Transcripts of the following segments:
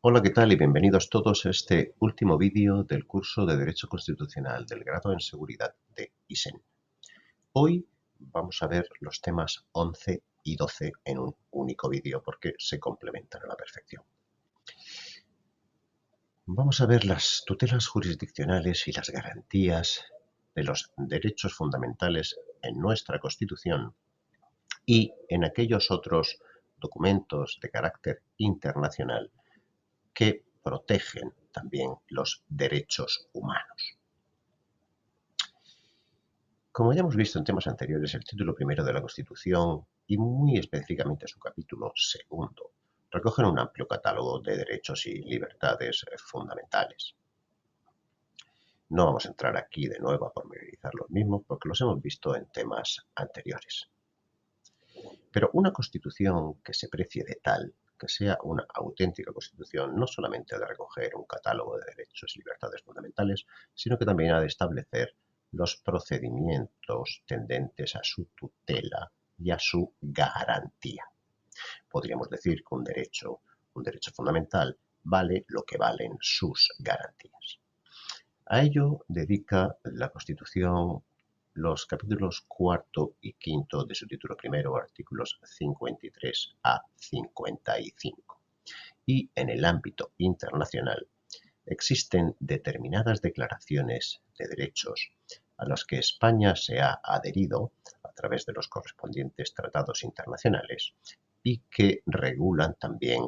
Hola, ¿qué tal? Y bienvenidos todos a este último vídeo del curso de Derecho Constitucional del grado en Seguridad de ISEN. Hoy vamos a ver los temas 11 y 12 en un único vídeo porque se complementan a la perfección. Vamos a ver las tutelas jurisdiccionales y las garantías de los derechos fundamentales en nuestra Constitución y en aquellos otros documentos de carácter internacional que protegen también los derechos humanos. Como ya hemos visto en temas anteriores, el título primero de la Constitución y muy específicamente su capítulo segundo recogen un amplio catálogo de derechos y libertades fundamentales. No vamos a entrar aquí de nuevo a pormenorizar los mismos porque los hemos visto en temas anteriores. Pero una Constitución que se precie de tal, que sea una auténtica Constitución, no solamente ha de recoger un catálogo de derechos y libertades fundamentales, sino que también ha de establecer los procedimientos tendentes a su tutela y a su garantía. Podríamos decir que un derecho fundamental, vale lo que valen sus garantías. A ello dedica la Constitución los capítulos cuarto y quinto de su título primero, artículos 53 a 55. Y en el ámbito internacional existen determinadas declaraciones de derechos a los que España se ha adherido a través de los correspondientes tratados internacionales y que regulan también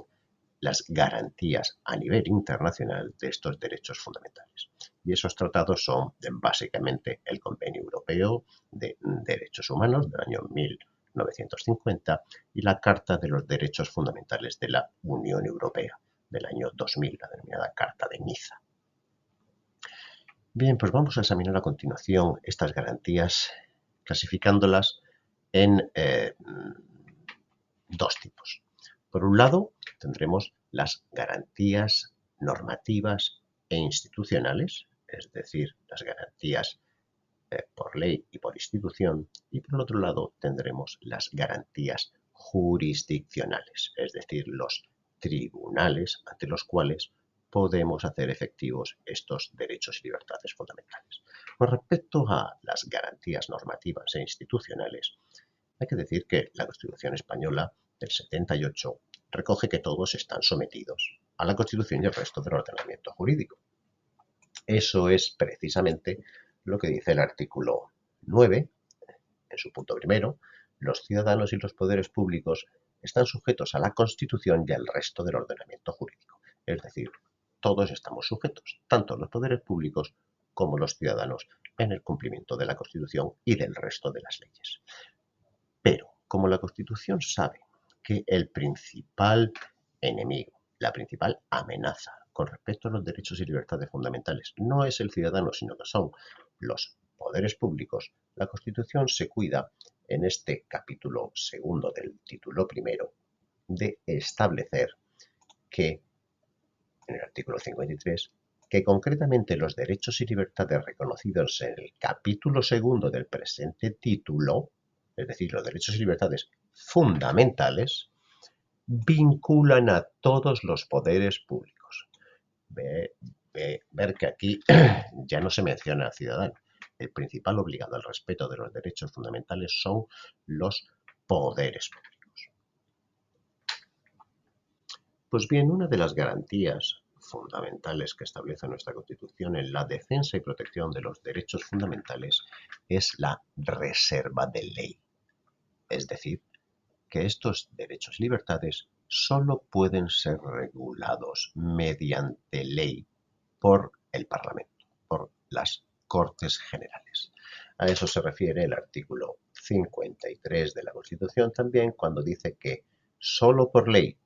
las garantías a nivel internacional de estos derechos fundamentales. Y esos tratados son básicamente el Convenio Europeo de Derechos Humanos del año 1950 y la Carta de los Derechos Fundamentales de la Unión Europea del año 2000, la denominada Carta de Niza. Bien, pues vamos a examinar a continuación estas garantías clasificándolas en dos tipos. Por un lado, tendremos las garantías normativas e institucionales, es decir, las garantías por ley y por institución, y por otro lado tendremos las garantías jurisdiccionales, es decir, los tribunales ante los cuales podemos hacer efectivos estos derechos y libertades fundamentales. Con respecto a las garantías normativas e institucionales, hay que decir que la Constitución española del 78 recoge que todos están sometidos a la Constitución y el resto del ordenamiento jurídico. Eso es precisamente lo que dice el artículo 9, en su punto primero: los ciudadanos y los poderes públicos están sujetos a la Constitución y al resto del ordenamiento jurídico. Es decir, todos estamos sujetos, tanto los poderes públicos como los ciudadanos, en el cumplimiento de la Constitución y del resto de las leyes. Pero, como la Constitución sabe que el principal enemigo, la principal amenaza con respecto a los derechos y libertades fundamentales no es el ciudadano, sino que son los poderes públicos, la Constitución se cuida, en este capítulo segundo del título primero, de establecer que, en el artículo 53, que concretamente los derechos y libertades reconocidos en el capítulo segundo del presente título, es decir, los derechos y libertades fundamentales, vinculan a todos los poderes públicos. Ver que aquí ya no se menciona al ciudadano. El principal obligado al respeto de los derechos fundamentales son los poderes públicos. Pues bien, una de las garantías fundamentales que establece nuestra Constitución en la defensa y protección de los derechos fundamentales es la reserva de ley. Es decir, que estos derechos y libertades solo pueden ser regulados mediante ley por el Parlamento, por las Cortes Generales. A eso se refiere el artículo 53 de la Constitución también, cuando dice que solo por ley,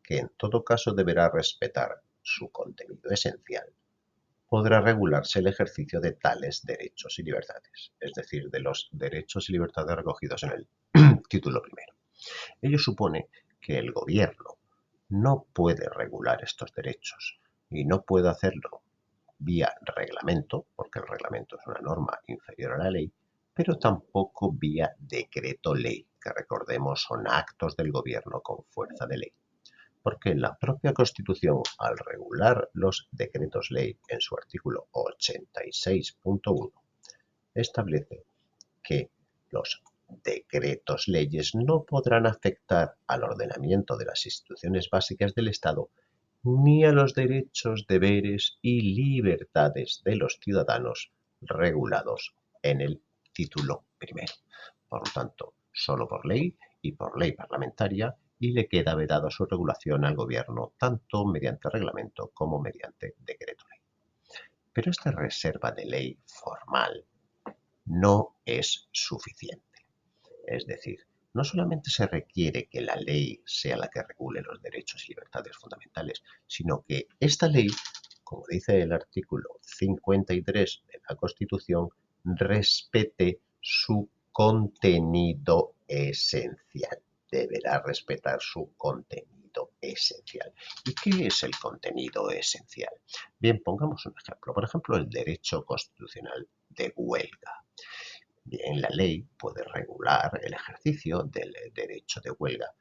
que en todo caso deberá respetar su contenido esencial, podrá regularse el ejercicio de tales derechos y libertades, es decir, de los derechos y libertades recogidos en el título primero. Ello supone que el gobierno no puede regular estos derechos y no puede hacerlo vía reglamento, porque el reglamento es una norma inferior a la ley, pero tampoco vía decreto ley, que recordemos son actos del gobierno con fuerza de ley. Porque la propia Constitución, al regular los decretos ley en su artículo 86.1, establece que los decretos leyes no podrán afectar al ordenamiento de las instituciones básicas del Estado ni a los derechos, deberes y libertades de los ciudadanos regulados en el título primero. Por lo tanto, solo por ley y por ley parlamentaria, y le queda vedado su regulación al Gobierno tanto mediante reglamento como mediante decreto ley. Pero esta reserva de ley formal no es suficiente. Es decir, no solamente se requiere que la ley sea la que regule los derechos y libertades fundamentales, sino que esta ley, como dice el artículo 53 de la Constitución, respete su contenido esencial. Deberá respetar su contenido esencial. ¿Y qué es el contenido esencial? Bien, pongamos un ejemplo. Por ejemplo, el derecho constitucional de huelga. Bien, la ley puede regular el ejercicio del derecho de huelga,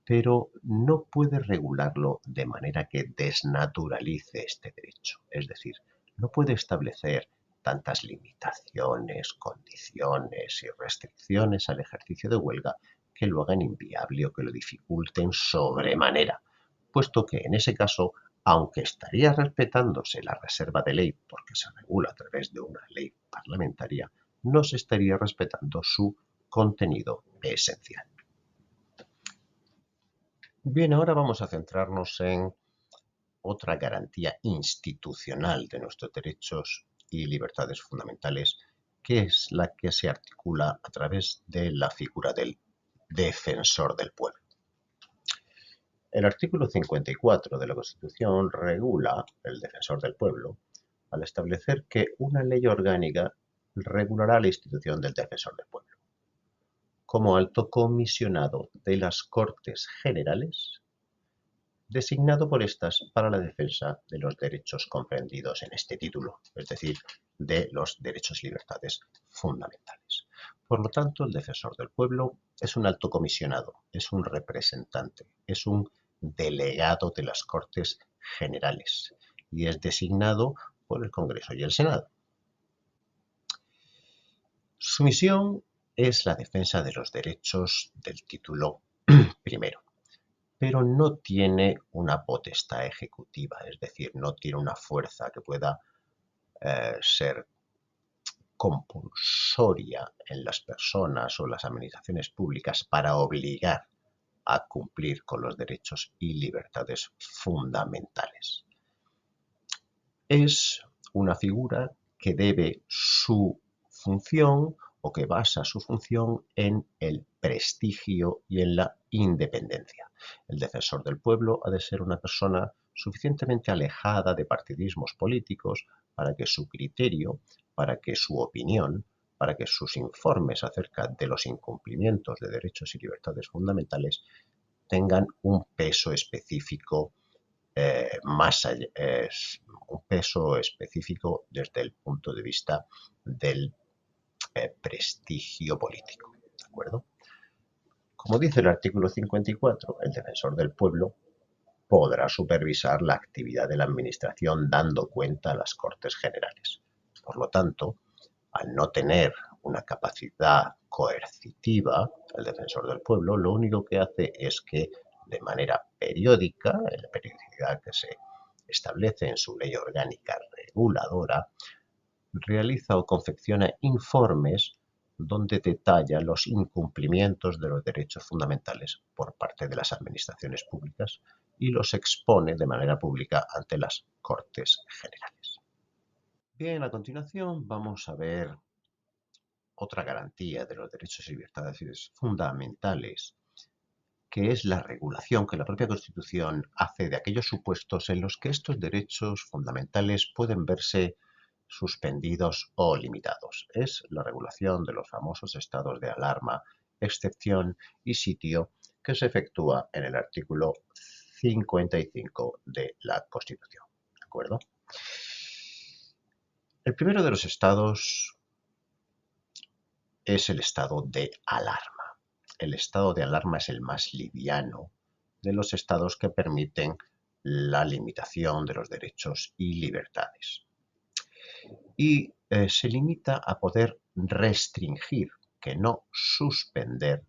pero no puede regularlo de manera que desnaturalice este derecho. Es decir, no puede establecer tantas limitaciones, condiciones y restricciones al ejercicio de huelga que lo hagan inviable o que lo dificulten sobremanera, puesto que en ese caso, aunque estaría respetándose la reserva de ley porque se regula a través de una ley parlamentaria, no se estaría respetando su contenido esencial. Bien, ahora vamos a centrarnos en otra garantía institucional de nuestros derechos y libertades fundamentales, que es la que se articula a través de la figura del defensor del pueblo. El artículo 54 de la Constitución regula el defensor del pueblo al establecer que una ley orgánica regulará la institución del defensor del pueblo como alto comisionado de las Cortes Generales, designado por estas para la defensa de los derechos comprendidos en este título, es decir, de los derechos y libertades fundamentales. Por lo tanto, el defensor del pueblo es un alto comisionado, es un representante, es un delegado de las Cortes Generales y es designado por el Congreso y el Senado. Su misión es la defensa de los derechos del título primero, pero no tiene una potestad ejecutiva, es decir, no tiene una fuerza que pueda ser compulsoria en las personas o las administraciones públicas para obligar a cumplir con los derechos y libertades fundamentales. Es una figura que debe su función o que basa su función en el prestigio y en la independencia. El defensor del pueblo ha de ser una persona suficientemente alejada de partidismos políticos para que su criterio, para que su opinión, para que sus informes acerca de los incumplimientos de derechos y libertades fundamentales tengan un peso específico más allá, un peso específico desde el punto de vista del prestigio político. ¿De acuerdo? Como dice el artículo 54, el defensor del pueblo podrá supervisar la actividad de la Administración dando cuenta a las Cortes Generales. Por lo tanto, al no tener una capacidad coercitiva, el defensor del pueblo lo único que hace es que de manera periódica, en la periodicidad que se establece en su ley orgánica reguladora, realiza o confecciona informes donde detalla los incumplimientos de los derechos fundamentales por parte de las administraciones públicas y los expone de manera pública ante las Cortes Generales. Bien, a continuación vamos a ver otra garantía de los derechos y libertades fundamentales, que es la regulación que la propia Constitución hace de aquellos supuestos en los que estos derechos fundamentales pueden verse suspendidos o limitados. Es la regulación de los famosos estados de alarma, excepción y sitio que se efectúa en el artículo 55 de la Constitución. ¿De acuerdo? El primero de los estados es el estado de alarma. El estado de alarma es el más liviano de los estados que permiten la limitación de los derechos y libertades. Y se limita a poder restringir, que no suspender,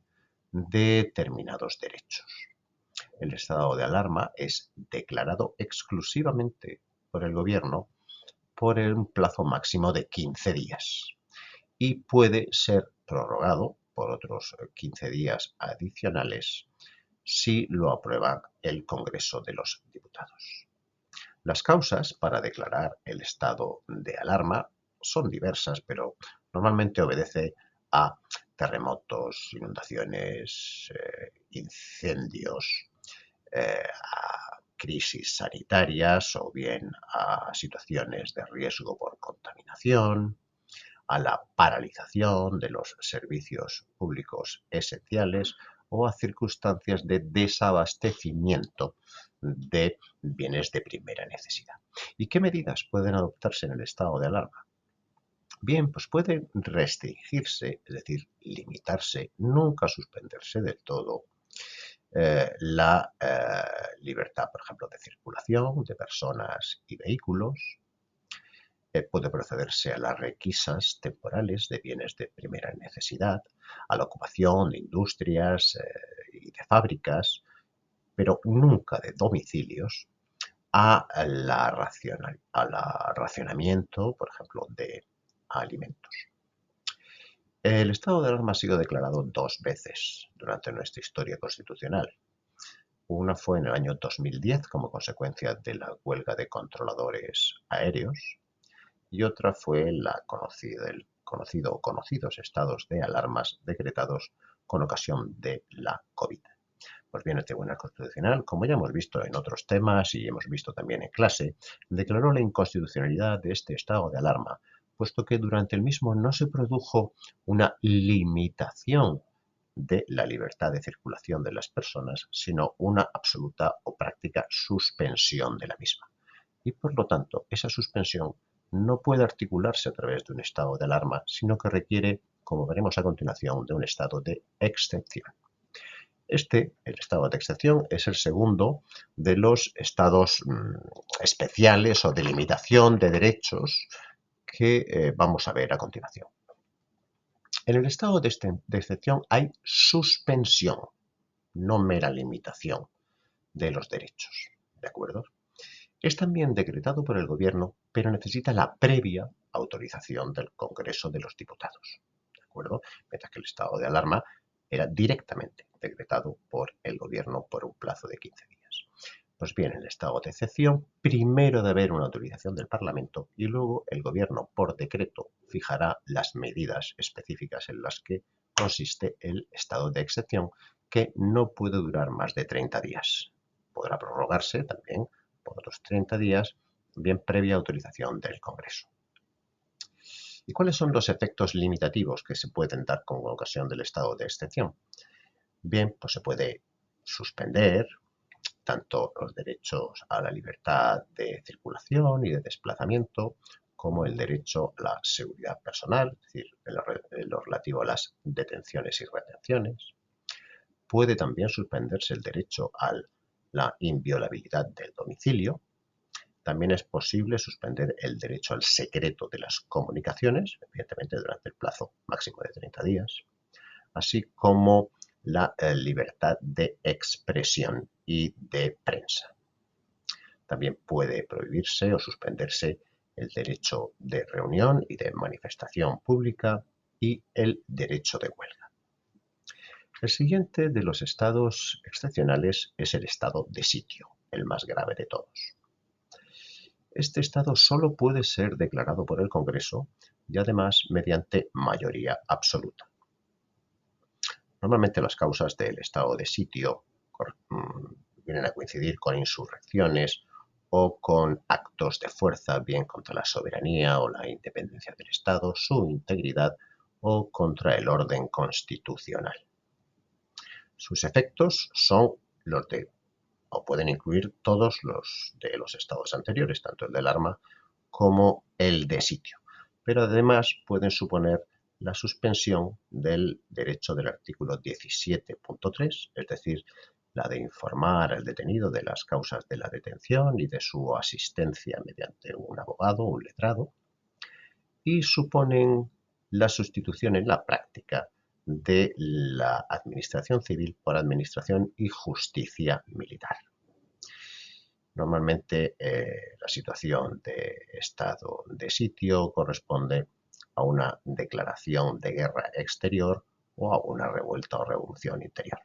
determinados derechos. El estado de alarma es declarado exclusivamente por el gobierno por un plazo máximo de 15 días y puede ser prorrogado por otros 15 días adicionales si lo aprueba el Congreso de los Diputados. Las causas para declarar el estado de alarma son diversas, pero normalmente obedece a terremotos, inundaciones, incendios, a crisis sanitarias o bien a situaciones de riesgo por contaminación, a la paralización de los servicios públicos esenciales o a circunstancias de desabastecimiento de bienes de primera necesidad. ¿Y qué medidas pueden adoptarse en el estado de alarma? Bien, pues pueden restringirse, es decir, limitarse, nunca suspenderse del todo la libertad, por ejemplo, de circulación de personas y vehículos. Puede procederse a las requisas temporales de bienes de primera necesidad, a la ocupación de industrias y de fábricas, pero nunca de domicilios, a racionamiento, por ejemplo, de alimentos. El estado de alarma ha sido declarado 2 veces durante nuestra historia constitucional. Una fue en el año 2010 como consecuencia de la huelga de controladores aéreos y otra fue el conocido o conocidos estados de alarmas decretados con ocasión de la COVID. Pues bien, el Tribunal Constitucional, como ya hemos visto en otros temas y hemos visto también en clase, declaró la inconstitucionalidad de este estado de alarma, puesto que durante el mismo no se produjo una limitación de la libertad de circulación de las personas, sino una absoluta o práctica suspensión de la misma. Y por lo tanto, esa suspensión no puede articularse a través de un estado de alarma, sino que requiere, como veremos a continuación, de un estado de excepción. El estado de excepción, es el segundo de los estados especiales o de limitación de derechos que vamos a ver a continuación. En el estado de excepción hay suspensión, no mera limitación de los derechos. ¿De acuerdo? Es también decretado por el Gobierno, pero necesita la previa autorización del Congreso de los Diputados. ¿De acuerdo? Mientras que el estado de alarma era directamente decretado por el Gobierno por un plazo de 15 días. Pues bien, en el estado de excepción, primero debe haber una autorización del Parlamento y luego el Gobierno, por decreto, fijará las medidas específicas en las que consiste el estado de excepción, que no puede durar más de 30 días. Podrá prorrogarse también por otros 30 días, bien previa autorización del Congreso. ¿Y cuáles son los efectos limitativos que se pueden dar con ocasión del estado de excepción? Bien, pues se puede suspender tanto los derechos a la libertad de circulación y de desplazamiento, como el derecho a la seguridad personal, es decir, en lo relativo a las detenciones y retenciones. Puede también suspenderse el derecho a la inviolabilidad del domicilio. También es posible suspender el derecho al secreto de las comunicaciones, evidentemente durante el plazo máximo de 30 días, así como la libertad de expresión y de prensa. También puede prohibirse o suspenderse el derecho de reunión y de manifestación pública y el derecho de huelga. El siguiente de los estados excepcionales es el estado de sitio, el más grave de todos. Este estado solo puede ser declarado por el Congreso y además mediante mayoría absoluta. Normalmente las causas del estado de sitio vienen a coincidir con insurrecciones o con actos de fuerza, bien contra la soberanía o la independencia del Estado, su integridad o contra el orden constitucional. Sus efectos son los de, o pueden incluir todos los de los estados anteriores, tanto el del arma como el de sitio, pero además pueden suponer la suspensión del derecho del artículo 17.3, es decir, la de informar al detenido de las causas de la detención y de su asistencia mediante un abogado o un letrado, y suponen la sustitución en la práctica de la administración civil por administración y justicia militar. Normalmente la situación de estado de sitio corresponde a una declaración de guerra exterior o a una revuelta o revolución interior.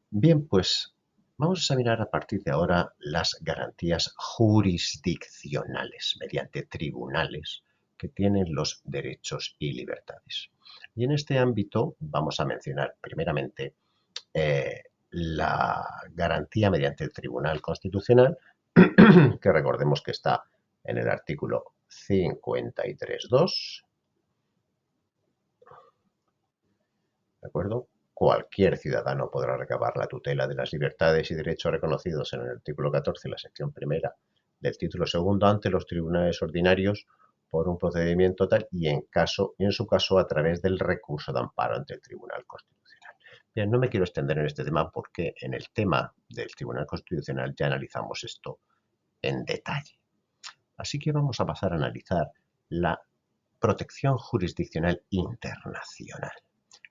Bien, pues vamos a examinar a partir de ahora las garantías jurisdiccionales mediante tribunales que tienen los derechos y libertades. Y en este ámbito vamos a mencionar primeramente la garantía mediante el Tribunal Constitucional, que recordemos que está en el artículo 53.2, ¿de acuerdo? Cualquier ciudadano podrá recabar la tutela de las libertades y derechos reconocidos en el artículo 14, la sección primera del título segundo, ante los tribunales ordinarios por un procedimiento tal y en su caso a través del recurso de amparo ante el Tribunal Constitucional. Bien, no me quiero extender en este tema porque en el tema del Tribunal Constitucional ya analizamos esto en detalle. Así que vamos a pasar a analizar la protección jurisdiccional internacional,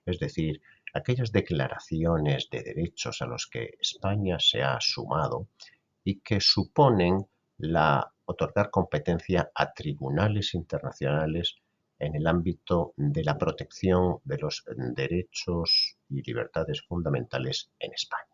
es decir, aquellas declaraciones de derechos a los que España se ha sumado y que suponen otorgar competencia a tribunales internacionales en el ámbito de la protección de los derechos y libertades fundamentales en España.